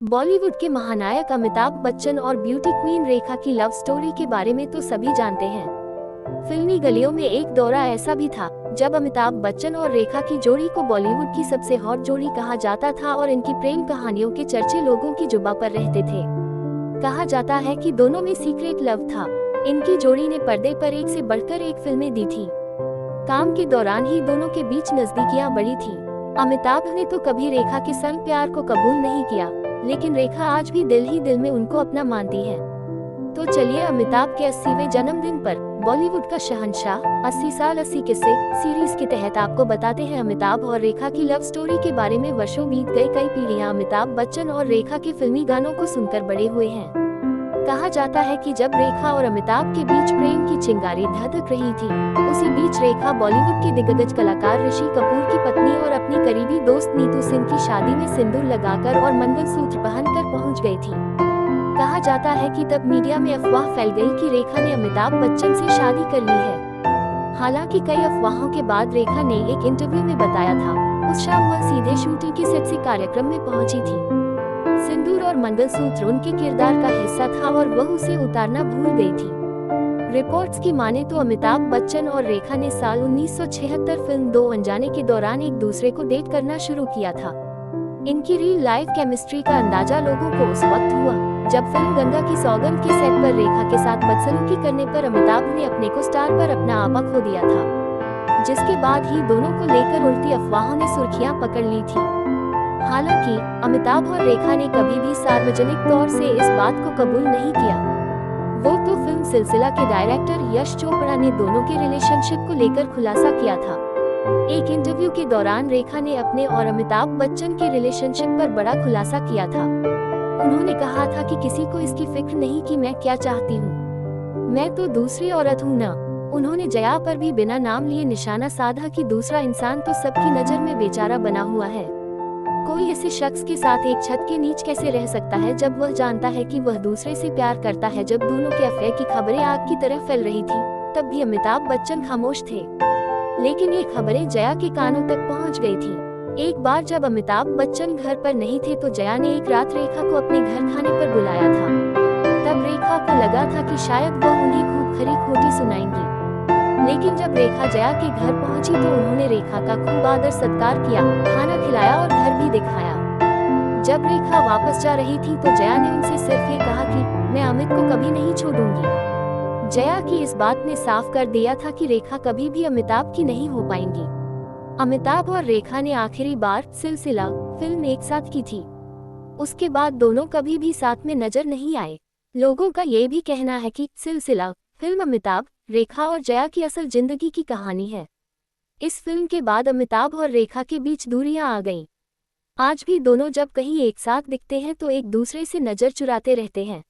बॉलीवुड के महानायक अमिताभ बच्चन और ब्यूटी क्वीन रेखा की लव स्टोरी के बारे में तो सभी जानते हैं। फिल्मी गलियों में एक दौरा ऐसा भी था जब अमिताभ बच्चन और रेखा की जोड़ी को बॉलीवुड की सबसे हॉट जोड़ी कहा जाता था और इनकी प्रेम कहानियों के चर्चे लोगों की जुबां पर रहते थे। कहा जाता है कि दोनों में सीक्रेट लव था। इनकी जोड़ी ने पर्दे पर एक से बढ़कर एक फिल्में दी थी। काम के दौरान ही दोनों के बीच नजदीकियां बढ़ी थी। अमिताभ ने तो कभी रेखा के संग प्यार को कबूल नहीं किया, लेकिन रेखा आज भी दिल ही दिल में उनको अपना मानती है। तो चलिए अमिताभ के 80वें जन्मदिन पर बॉलीवुड का शहंशाह 80 साल 80 किस्से सीरीज के तहत आपको बताते हैं अमिताभ और रेखा की लव स्टोरी के बारे में। वर्षों बीत गए, कई पीढ़ियां अमिताभ बच्चन और रेखा के फिल्मी गानों को सुनकर बड़े हुए हैं। कहा जाता है कि जब रेखा और अमिताभ के बीच प्रेम की चिंगारी धधक रही थी, उसी बीच रेखा बॉलीवुड के दिग्गज कलाकार ऋषि कपूर की पत्नी और अपनी करीबी दोस्त नीतू सिंह की शादी में सिंदूर लगाकर और मंगलसूत्र पहनकर पहुंच गई थी। कहा जाता है कि तब मीडिया में अफवाह फैल गई कि रेखा ने अमिताभ बच्चन से शादी कर ली है। हालांकि कई अफवाहों के बाद रेखा ने एक इंटरव्यू में बताया था उस शाम वह सीधे शूटिंग के सेट से कार्यक्रम में पहुंची थी। सिंदूर और मंगलसूत्र उनके किरदार का हिस्सा था और वह उसे उतारना भूल गई थी। रिपोर्ट्स की माने तो अमिताभ बच्चन और रेखा ने साल 1976 फिल्म दो अनजाने के दौरान एक दूसरे को डेट करना शुरू किया था। इनकी रियल लाइफ केमिस्ट्री का अंदाजा लोगों को उस वक्त हुआ जब फिल्म गंगा की सौगंध के सेट पर रेखा के साथ बदसलूकी करने पर अमिताभ ने अपने को स्टार पर अपना आपा खो दिया था, जिसके बाद ही दोनों को लेकर उड़ती अफवाहों ने सुर्खियां पकड़ ली थी। हालांकि अमिताभ और रेखा ने कभी भी सार्वजनिक तौर से इस बात को कबूल नहीं किया। वो तो फिल्म सिलसिला के डायरेक्टर यश चोपड़ा ने दोनों के रिलेशनशिप को लेकर खुलासा किया था। एक इंटरव्यू के दौरान रेखा ने अपने और अमिताभ बच्चन के रिलेशनशिप पर बड़ा खुलासा किया था। उन्होंने कहा था कि किसी को इसकी फिक्र नहीं कि मैं क्या चाहती हूँ, मैं तो दूसरी औरत हूँ ना। उन्होंने जया पर भी बिना नाम लिए निशाना साधा कि दूसरा इंसान तो सबकी नजर में बेचारा बना हुआ है। कोई ऐसे शख्स के साथ एक छत के नीचे कैसे रह सकता है जब वह जानता है कि वह दूसरे से प्यार करता है। जब दोनों के अफेयर की खबरें आग की तरह फैल रही थी, तब भी अमिताभ बच्चन खामोश थे, लेकिन ये खबरें जया के कानों तक पहुंच गई थी। एक बार जब अमिताभ बच्चन घर पर नहीं थे तो जया ने एक रात रेखा को अपने घर खाने पर बुलाया था। तब रेखा को लगा था कि शायद वह उन्हें खूब खरी खोटी सुनाएंगी, लेकिन जब रेखा जया के घर पहुंची तो उन्होंने रेखा का खूब आदर सत्कार किया, खाना खिलाया और घर भी दिखाया। जब रेखा वापस जा रही थी तो जया ने उनसे सिर्फ ये कहा कि मैं अमित को कभी नहीं छोड़ूंगी। जया की इस बात ने साफ कर दिया था कि रेखा कभी भी अमिताभ की नहीं हो पाएंगी। अमिताभ और रेखा ने आखिरी बार सिलसिला फिल्म एक साथ की थी। उसके बाद दोनों कभी भी साथ में नजर नहीं आए। लोगों का ये भी कहना है कि सिलसिला फिल्म अमिताभ, रेखा और जया की असल जिंदगी की कहानी है। इस फिल्म के बाद अमिताभ और रेखा के बीच दूरियां आ गईं। आज भी दोनों जब कहीं एक साथ दिखते हैं तो एक दूसरे से नजर चुराते रहते हैं।